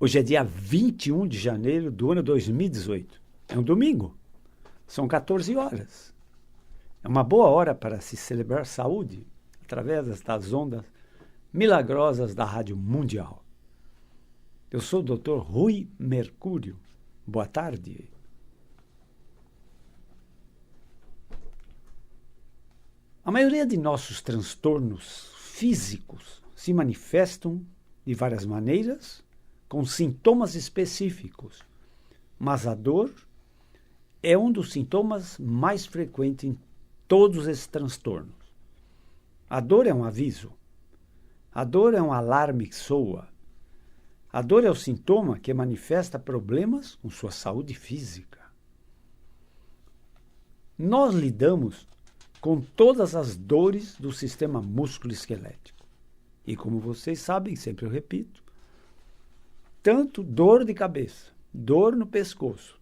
Hoje é dia 21 de janeiro do ano 2018. É um domingo. São 14 horas. É uma boa hora para se celebrar saúde através das ondas milagrosas da Rádio Mundial. Eu sou o Dr. Rui Mercúrio. Boa tarde. A maioria de nossos transtornos físicos se manifestam de várias maneiras, com sintomas específicos, mas a dor é um dos sintomas mais frequentes em todos esses transtornos. A dor é um aviso. A dor é um alarme que soa. A dor é o sintoma que manifesta problemas com sua saúde física. Nós lidamos com todas as dores do sistema músculo-esquelético. E como vocês sabem, sempre eu repito, tanto dor de cabeça, dor no pescoço,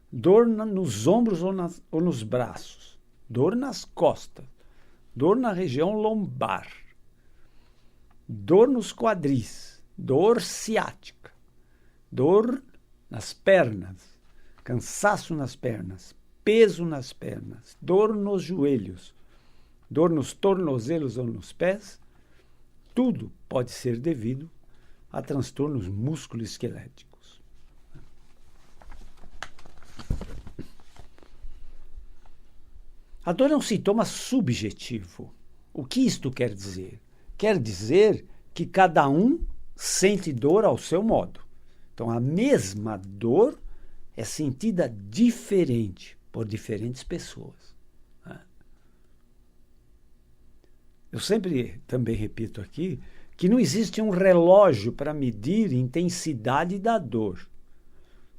dor nos ombros ou nos braços, dor nas costas, dor na região lombar, dor nos quadris, dor ciática, dor nas pernas, cansaço nas pernas, peso nas pernas, dor nos joelhos, dor nos tornozelos ou nos pés, tudo pode ser devido a transtornos músculo-esqueléticos. A dor é um sintoma subjetivo. O que isto quer dizer? Quer dizer que cada um sente dor ao seu modo. Então, a mesma dor é sentida diferente por diferentes pessoas. Eu sempre também repito aqui que não existe um relógio para medir a intensidade da dor.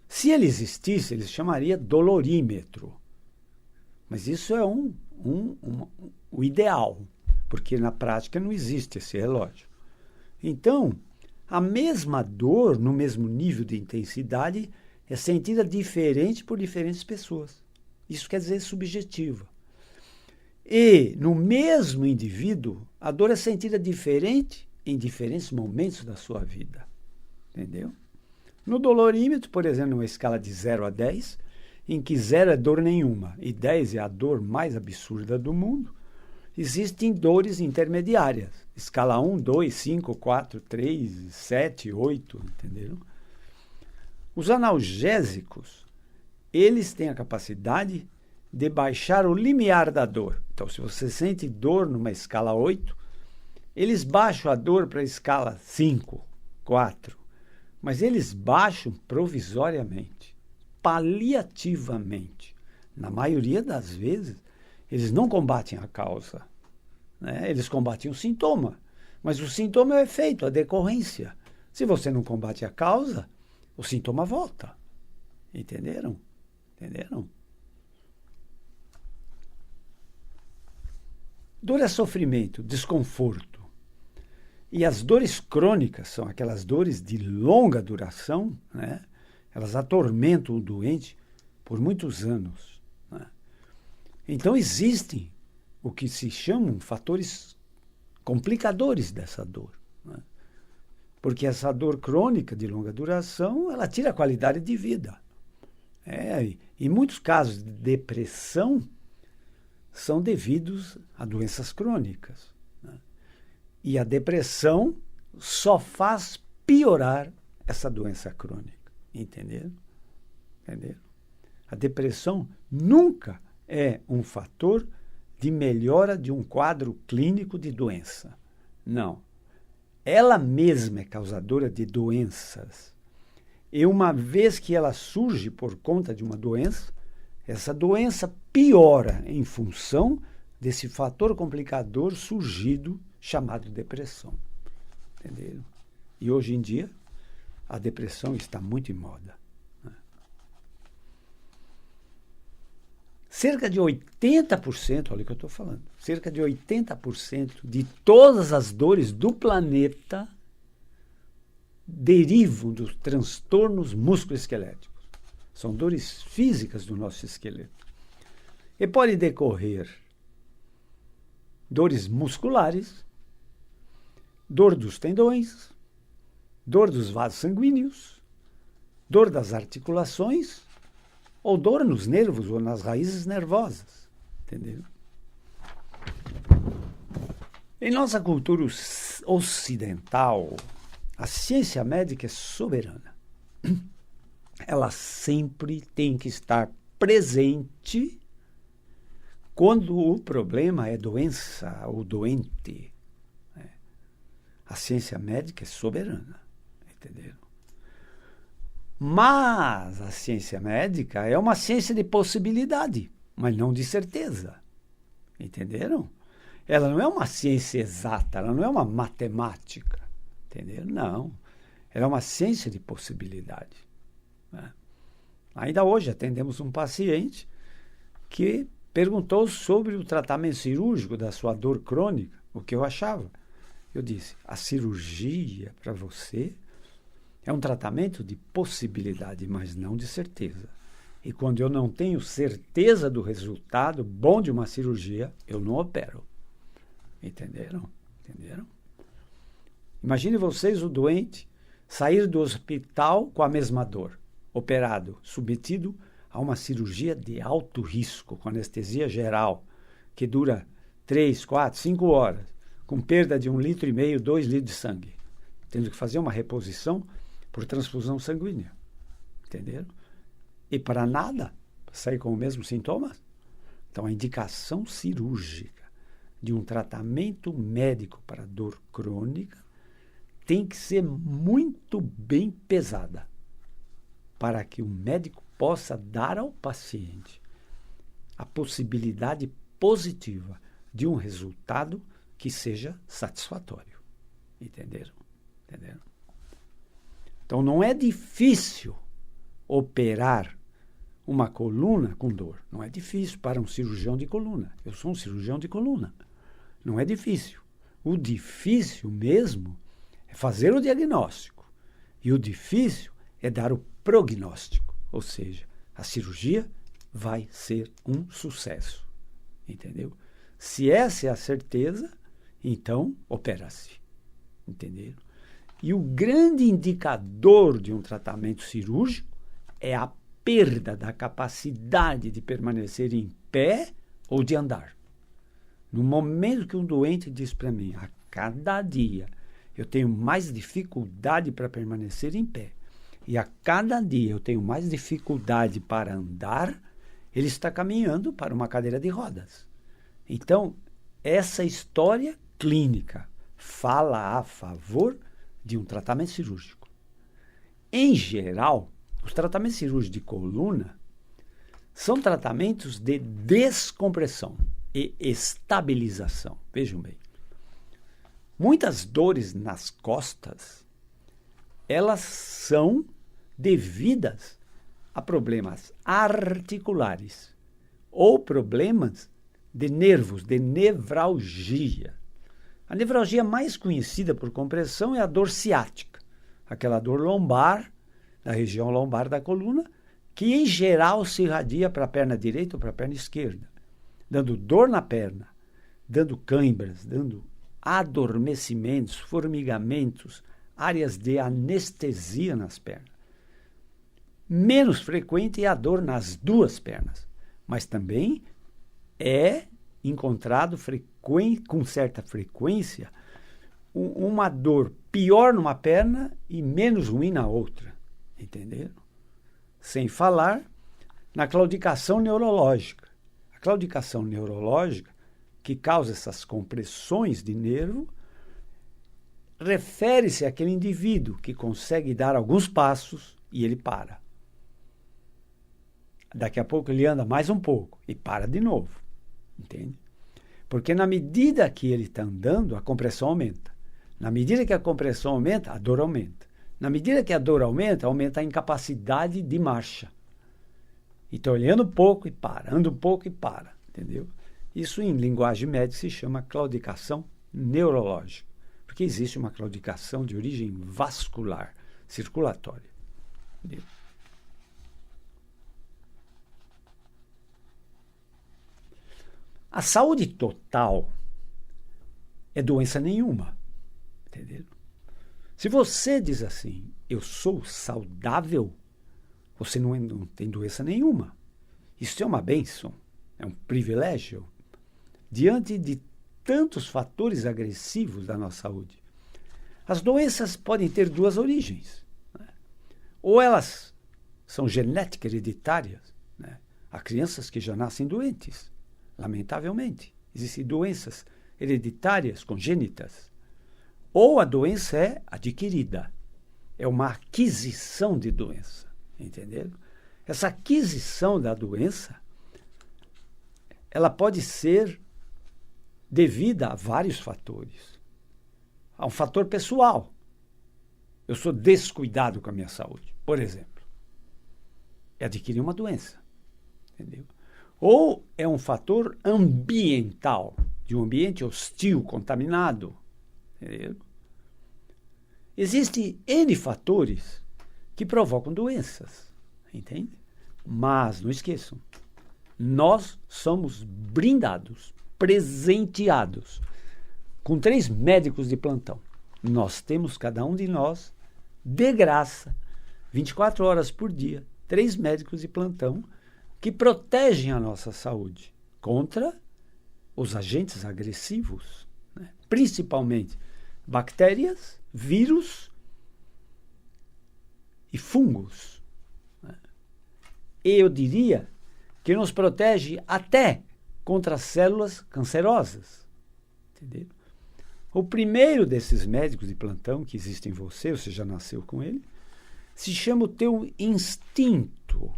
Se ele existisse, ele se chamaria dolorímetro. Mas isso é o ideal, porque na prática não existe esse relógio. Então, a mesma dor, no mesmo nível de intensidade, é sentida diferente por diferentes pessoas. Isso quer dizer subjetiva. E, no mesmo indivíduo, a dor é sentida diferente em diferentes momentos da sua vida. Entendeu? No dolorímetro, por exemplo, numa escala de 0 a 10, em que 0 é dor nenhuma e 10 é a dor mais absurda do mundo, existem dores intermediárias. Escala 1, 2, 5, 4, 3, 7, 8, entenderam? Os analgésicos, eles têm a capacidade de baixar o limiar da dor. Então, se você sente dor numa escala 8, eles baixam a dor para a escala 5, 4, mas eles baixam provisoriamente, paliativamente. Na maioria das vezes, eles não combatem a causa, né? Eles combatem o sintoma, mas o sintoma é o efeito, a decorrência. Se você não combate a causa, o sintoma volta. Entenderam? Entenderam? Dor é sofrimento, desconforto. E as dores crônicas são aquelas dores de longa duração, né? Elas atormentam o doente por muitos anos, né? Então existem o que se chamam fatores complicadores dessa dor, né? Porque essa dor crônica de longa duração, ela tira a qualidade de vida. Em muitos casos de depressão, são devidos a doenças crônicas, né? E a depressão só faz piorar essa doença crônica. Entenderam? Entenderam? A depressão nunca é um fator de melhora de um quadro clínico de doença. Não. Ela mesma é causadora de doenças. E uma vez que ela surge por conta de uma doença, essa doença piora em função desse fator complicador surgido chamado depressão. Entenderam? E hoje em dia, a depressão está muito em moda, né? Cerca de 80%, olha o que eu estou falando, cerca de 80% de todas as dores do planeta derivam dos transtornos musculoesqueléticos. São dores físicas do nosso esqueleto. E pode decorrer dores musculares, dor dos tendões, dor dos vasos sanguíneos, dor das articulações ou dor nos nervos ou nas raízes nervosas. Entendeu? Em nossa cultura ocidental, a ciência médica é soberana. Ela sempre tem que estar presente quando o problema é doença ou doente. A ciência médica é soberana, entenderam? Mas a ciência médica é uma ciência de possibilidade, mas não de certeza. Entenderam? Ela não é uma ciência exata, ela não é uma matemática. Entenderam? Não. Ela é uma ciência de possibilidade. Né? Ainda hoje atendemos um paciente que perguntou sobre o tratamento cirúrgico da sua dor crônica, o que eu achava. Eu disse, a cirurgia para você é um tratamento de possibilidade, mas não de certeza. E quando eu não tenho certeza do resultado bom de uma cirurgia, eu não opero. Entenderam? Entenderam? Imagine vocês, o doente, sair do hospital com a mesma dor, operado, submetido a uma cirurgia de alto risco, com anestesia geral, que dura 3, 4, 5 horas, com perda de 1,5 litro, 2 litros de sangue, tendo que fazer uma reposição por transfusão sanguínea. Entenderam? E para nada, sair com o mesmo sintoma. Então, a indicação cirúrgica de um tratamento médico para dor crônica tem que ser muito bem pesada para que o médico possa dar ao paciente a possibilidade positiva de um resultado que seja satisfatório. Entenderam? Entenderam? Então, não é difícil operar uma coluna com dor. Não é difícil para um cirurgião de coluna. Eu sou um cirurgião de coluna. Não é difícil. O difícil mesmo é fazer o diagnóstico. E o difícil é dar o prognóstico. Ou seja, a cirurgia vai ser um sucesso. Entendeu? Se essa é a certeza, então opera-se. Entenderam? E o grande indicador de um tratamento cirúrgico é a perda da capacidade de permanecer em pé ou de andar. No momento que um doente diz para mim, a cada dia eu tenho mais dificuldade para permanecer em pé e a cada dia eu tenho mais dificuldade para andar, ele está caminhando para uma cadeira de rodas. Então, essa história clínica fala a favor de um tratamento cirúrgico. Em geral, os tratamentos cirúrgicos de coluna são tratamentos de descompressão e estabilização. Vejam bem. Muitas dores nas costas, elas são devidas a problemas articulares ou problemas de nervos, de nevralgia. A nevralgia mais conhecida por compressão é a dor ciática, aquela dor lombar, da região lombar da coluna, que em geral se irradia para a perna direita ou para a perna esquerda, dando dor na perna, dando cãibras, dando adormecimentos, formigamentos, áreas de anestesia nas pernas. Menos frequente é a dor nas duas pernas, mas também é encontrado com certa frequência uma dor pior numa perna e menos ruim na outra. Entenderam? Sem falar na claudicação neurológica. A claudicação neurológica, que causa essas compressões de nervo, refere-se àquele indivíduo que consegue dar alguns passos e ele para. Daqui a pouco ele anda mais um pouco e para de novo. Entende? Porque na medida que ele está andando, a compressão aumenta. Na medida que a compressão aumenta, a dor aumenta. Na medida que a dor aumenta, aumenta a incapacidade de marcha. Então ele anda um pouco e para, anda um pouco e para. Entendeu? Isso em linguagem médica se chama claudicação neurológica. Porque existe uma claudicação de origem vascular, circulatória. Entendeu? A saúde total é doença nenhuma. Entendeu? Se você diz assim, eu sou saudável, você não tem doença nenhuma. Isso é uma bênção, é um privilégio. Diante de tantos fatores agressivos da nossa saúde. As doenças podem ter duas origens. Né? Ou elas são genéticas, hereditárias. Né? Há crianças que já nascem doentes, lamentavelmente. Existem doenças hereditárias, congênitas. Ou a doença é adquirida. É uma aquisição de doença. Entenderam? Essa aquisição da doença, ela pode ser devida a vários fatores. Há um fator pessoal. Eu sou descuidado com a minha saúde, por exemplo. E adquiri uma doença. Entendeu? Ou é um fator ambiental, de um ambiente hostil, contaminado. Entendeu? Existem N fatores que provocam doenças. Entende? Mas, não esqueçam, nós somos brindados, presenteados com 3 médicos de plantão. Nós temos, cada um de nós, de graça, 24 horas por dia, 3 médicos de plantão que protegem a nossa saúde contra os agentes agressivos, né? Principalmente bactérias, vírus e fungos. Né? E eu diria que nos protege até contra as células cancerosas. Entendeu? O primeiro desses médicos de plantão que existe em você já nasceu com ele, se chama o teu instinto,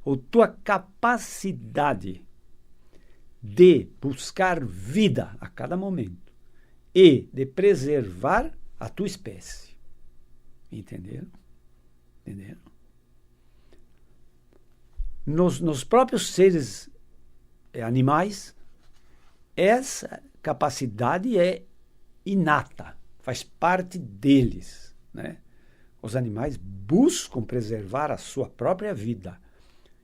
ou tua capacidade de buscar vida a cada momento e de preservar a tua espécie. Entenderam? Entenderam? Nos próprios seres animais, essa capacidade é inata, faz parte deles. Né? Os animais buscam preservar a sua própria vida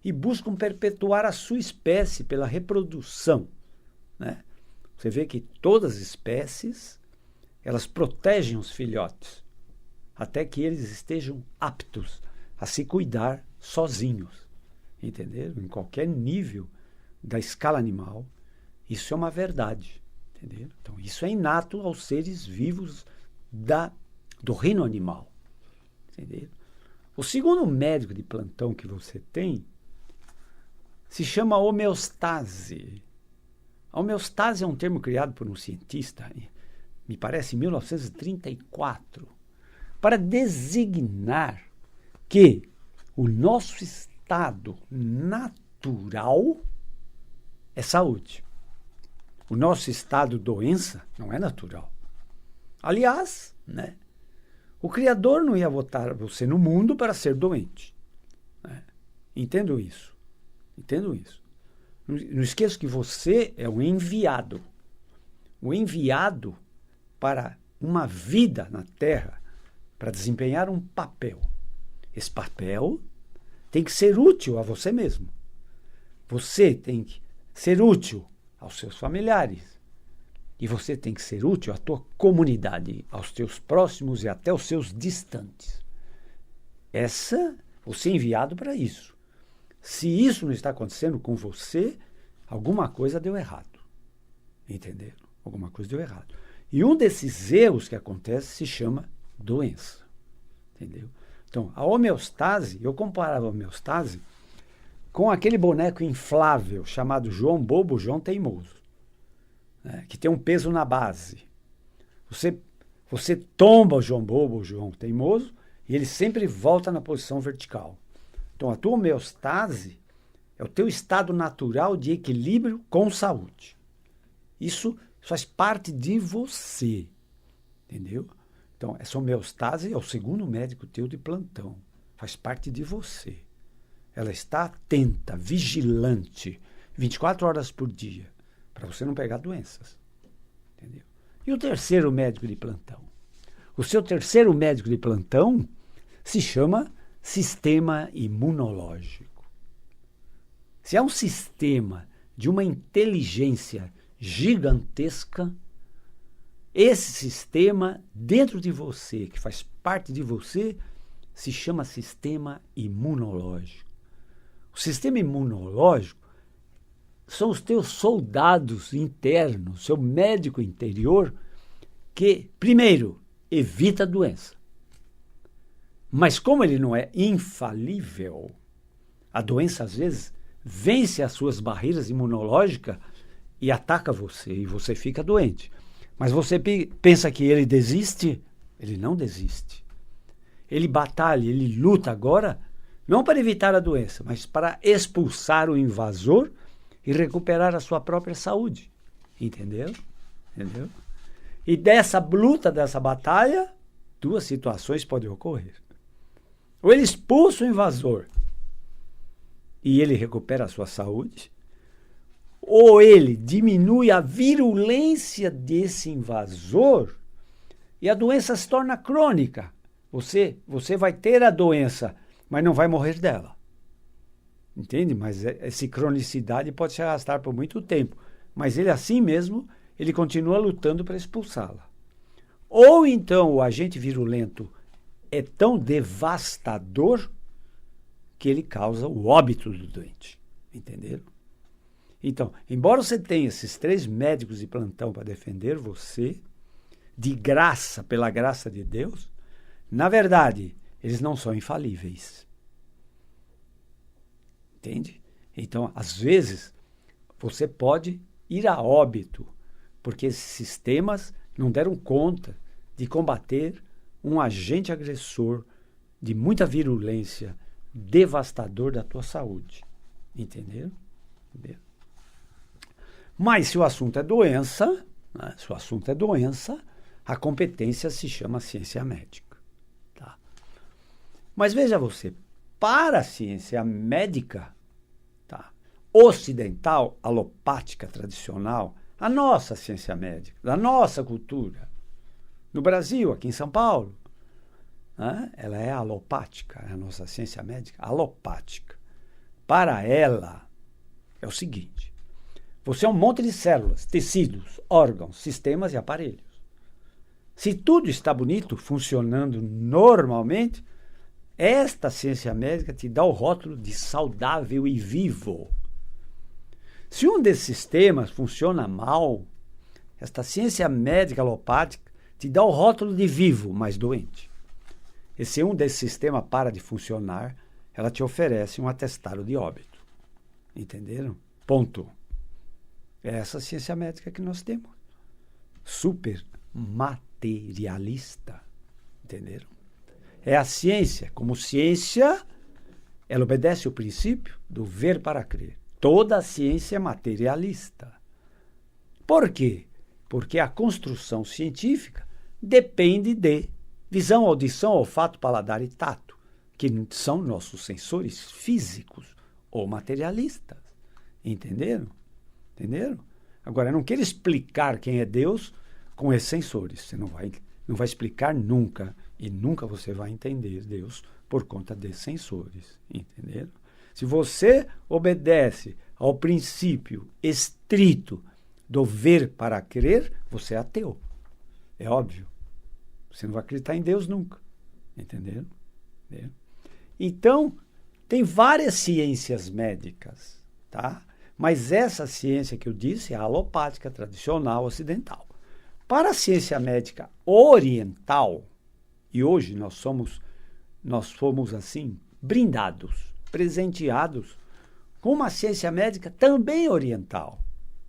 e buscam perpetuar a sua espécie pela reprodução. Né? Você vê que todas as espécies, elas protegem os filhotes até que eles estejam aptos a se cuidar sozinhos. Entenderam? Em qualquer nível da escala animal, isso é uma verdade. Entendeu? Então, isso é inato aos seres vivos do reino animal. Entendeu? O segundo médico de plantão que você tem se chama homeostase. A homeostase é um termo criado por um cientista, me parece em 1934, para designar que o nosso estado natural é saúde. O nosso estado doença não é natural. Aliás, né, o Criador não ia botar você no mundo para ser doente. Né? Entendo isso. Entendo isso. Não esqueça que você é um enviado. Um enviado para uma vida na Terra, para desempenhar um papel. Esse papel tem que ser útil a você mesmo. Você tem que ser útil aos seus familiares. E você tem que ser útil à tua comunidade, aos teus próximos e até aos seus distantes. Você é enviado para isso. Se isso não está acontecendo com você, alguma coisa deu errado. Entenderam? Alguma coisa deu errado. E um desses erros que acontece se chama doença. Entendeu? Então, a homeostase, eu comparava a homeostase com aquele boneco inflável chamado João Bobo, João Teimoso, né, que tem um peso na base. Você tomba o João Bobo, o João Teimoso, e ele sempre volta na posição vertical. Então, a tua homeostase é o teu estado natural de equilíbrio com saúde. Isso faz parte de você. Entendeu? Então, essa homeostase é o segundo médico teu de plantão. Faz parte de você. Ela está atenta, vigilante, 24 horas por dia, para você não pegar doenças. Entendeu? E o terceiro médico de plantão? O seu terceiro médico de plantão se chama sistema imunológico. Se é um sistema de uma inteligência gigantesca, Esse sistema dentro de você, que faz parte de você, se chama sistema imunológico. O sistema imunológico são os teus soldados internos, seu médico interior, que, primeiro, evita a doença. Mas como ele não é infalível, a doença às vezes vence as suas barreiras imunológicas e ataca você, e você fica doente. Mas você pensa que ele desiste? Ele não desiste. Ele batalha, ele luta agora, não para evitar a doença, mas para expulsar o invasor e recuperar a sua própria saúde. Entendeu? Entendeu? E dessa luta, dessa batalha, duas situações podem ocorrer. Ou ele expulsa o invasor e ele recupera a sua saúde, ou ele diminui a virulência desse invasor e a doença se torna crônica. Você vai ter a doença, mas não vai morrer dela. Entende? Mas essa cronicidade pode se arrastar por muito tempo. Mas ele assim mesmo, ele continua lutando para expulsá-la. Ou então o agente virulento é tão devastador que ele causa o óbito do doente. Entenderam? Então, embora você tenha esses 3 médicos de plantão para defender você, de graça, pela graça de Deus, na verdade, eles não são infalíveis. Entende? Então, às vezes, você pode ir a óbito, porque esses sistemas não deram conta de combater um agente agressor de muita virulência, devastador da tua saúde. Entenderam? Entendeu? Mas se o assunto é doença, né, se o assunto é doença, a competência se chama ciência médica. Tá? Mas veja você, para a ciência médica, tá, ocidental, alopática, tradicional, a nossa ciência médica, da nossa cultura, no Brasil, aqui em São Paulo, né, ela é alopática, a nossa ciência médica alopática. Para ela, é o seguinte: você é um monte de células, tecidos, órgãos, sistemas e aparelhos. Se tudo está bonito, funcionando normalmente, esta ciência médica te dá o rótulo de saudável e vivo. Se um desses sistemas funciona mal, esta ciência médica alopática te dá o rótulo de vivo, mas doente. E se um desses sistemas para de funcionar, ela te oferece um atestado de óbito. Entenderam? Ponto. É essa ciência médica que nós temos. Super materialista. Entenderam? É a ciência. Como ciência, ela obedece o princípio do ver para crer. Toda a ciência é materialista. Por quê? Porque a construção científica depende de visão, audição, olfato, paladar e tato, que são nossos sensores físicos ou materialistas. Entenderam? Entenderam? Agora, eu não quero explicar quem é Deus com esses sensores. Você não vai explicar nunca, e nunca você vai entender Deus por conta desses sensores. Entenderam? Se você obedece ao princípio estrito do ver para crer, você é ateu. É óbvio. Você não vai acreditar em Deus nunca. Entenderam? Então, tem várias ciências médicas, tá? Mas essa ciência que eu disse é a alopática, tradicional, ocidental. Para a ciência médica oriental, e hoje nós fomos assim, brindados, presenteados com uma ciência médica também oriental,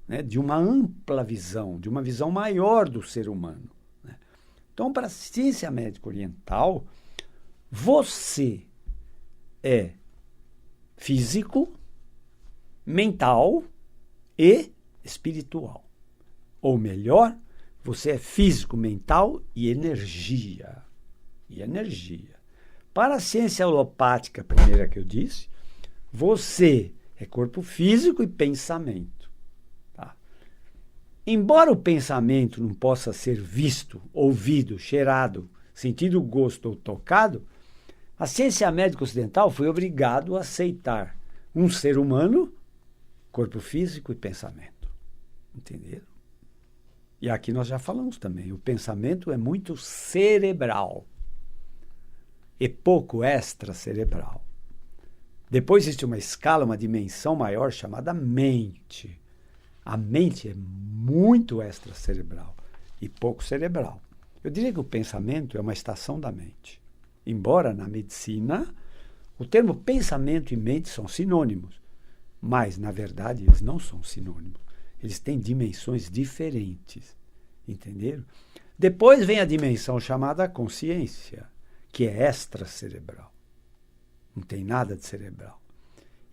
né? De uma ampla visão, de uma visão maior do ser humano. Né? Então, para a ciência médica oriental, você é físico, mental e espiritual. Ou melhor, você é físico, mental e energia. Para a ciência alopática, a primeira que eu disse, você é corpo físico e pensamento. Tá? Embora o pensamento não possa ser visto, ouvido, cheirado, sentido gosto ou tocado, a ciência médica ocidental foi obrigada a aceitar um ser humano, corpo físico e pensamento. Entenderam? E aqui nós já falamos também, o pensamento é muito cerebral e pouco extracerebral. Depois existe uma escala, uma dimensão maior chamada mente. A mente é muito extracerebral e pouco cerebral. Eu diria que o pensamento é uma estação da mente. Embora na medicina o termo pensamento e mente são sinônimos, mas na verdade eles não são sinônimos. Eles têm dimensões diferentes, entenderam? Depois vem a dimensão chamada consciência, que é extracerebral. Não tem nada de cerebral.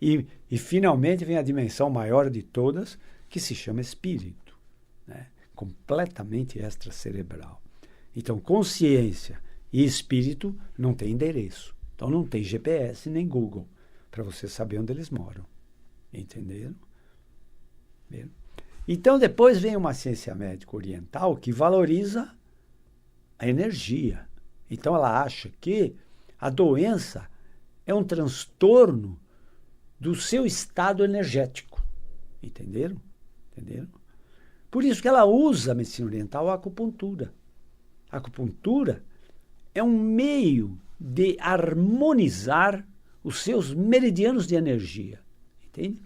E finalmente vem a dimensão maior de todas, que se chama espírito, né? Completamente extracerebral. Então, consciência e espírito não tem endereço. Então, não tem GPS nem Google para você saber onde eles moram. Entenderam? Então, depois vem uma ciência médica oriental que valoriza a energia. Então, ela acha que a doença é um transtorno do seu estado energético. Entenderam? Por isso que ela usa a medicina oriental, a acupuntura. A acupuntura é um meio de harmonizar os seus meridianos de energia. Entende?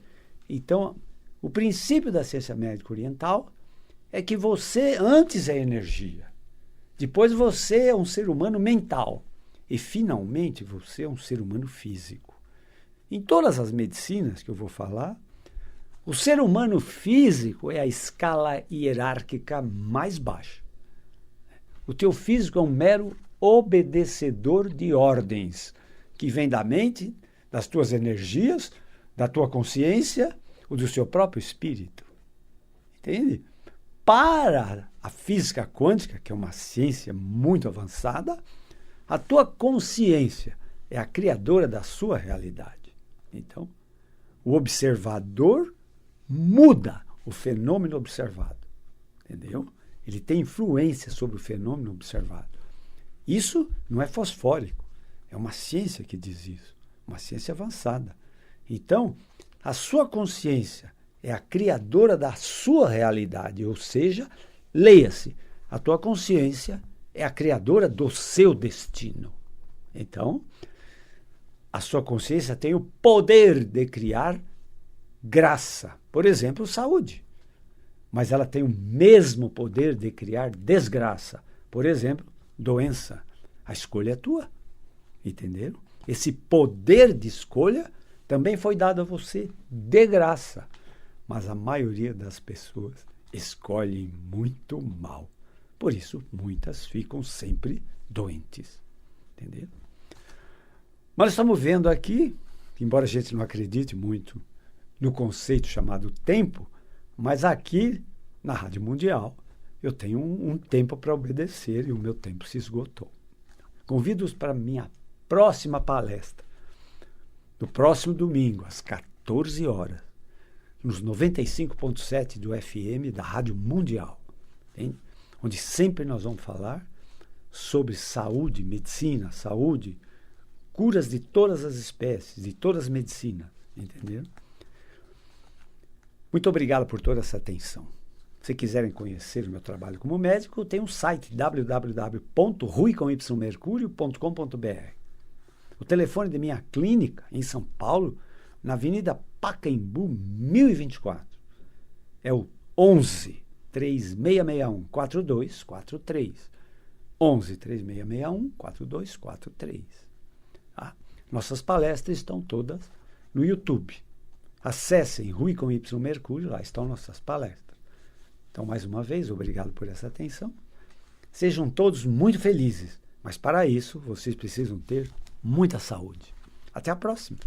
Então, o princípio da ciência médica oriental é que você antes é energia, depois você é um ser humano mental e, finalmente, você é um ser humano físico. Em todas as medicinas que eu vou falar, o ser humano físico é a escala hierárquica mais baixa. O teu físico é um mero obedecedor de ordens que vem da mente, das tuas energias, da tua consciência ou do seu próprio espírito. Entende? Para a física quântica, que é uma ciência muito avançada, a tua consciência é a criadora da sua realidade. Então, o observador muda o fenômeno observado. Entendeu? Ele tem influência sobre o fenômeno observado. Isso não é fosfórico. É uma ciência que diz isso. Uma ciência avançada. Então, a sua consciência é a criadora da sua realidade. Ou seja, leia-se, a tua consciência é a criadora do seu destino. Então, a sua consciência tem o poder de criar graça. Por exemplo, saúde. Mas ela tem o mesmo poder de criar desgraça. Por exemplo, doença. A escolha é tua. Entenderam? Esse poder de escolha também foi dado a você de graça. Mas a maioria das pessoas escolhem muito mal. Por isso, muitas ficam sempre doentes. Entenderam? Mas estamos vendo aqui, embora a gente não acredite muito no conceito chamado tempo, mas aqui, na Rádio Mundial, eu tenho um tempo para obedecer e o meu tempo se esgotou. Convido-os para a minha próxima palestra, no próximo domingo, às 14 horas, nos 95.7 do FM da Rádio Mundial, entende? Onde sempre nós vamos falar sobre saúde, medicina, saúde, curas de todas as espécies, de todas as medicinas, entenderam? Muito obrigado por toda essa atenção. Se quiserem conhecer o meu trabalho como médico, tem um site www.ruicomymercurio.com.br. O telefone de minha clínica em São Paulo, na Avenida Pacaembu, 1024, é o 11 3661 4243. 11 3661 4243. Nossas palestras estão todas no YouTube. Acessem Rui com Y Mercúrio, lá estão nossas palestras. Então, mais uma vez, obrigado por essa atenção. Sejam todos muito felizes, mas para isso vocês precisam ter muita saúde. Até a próxima!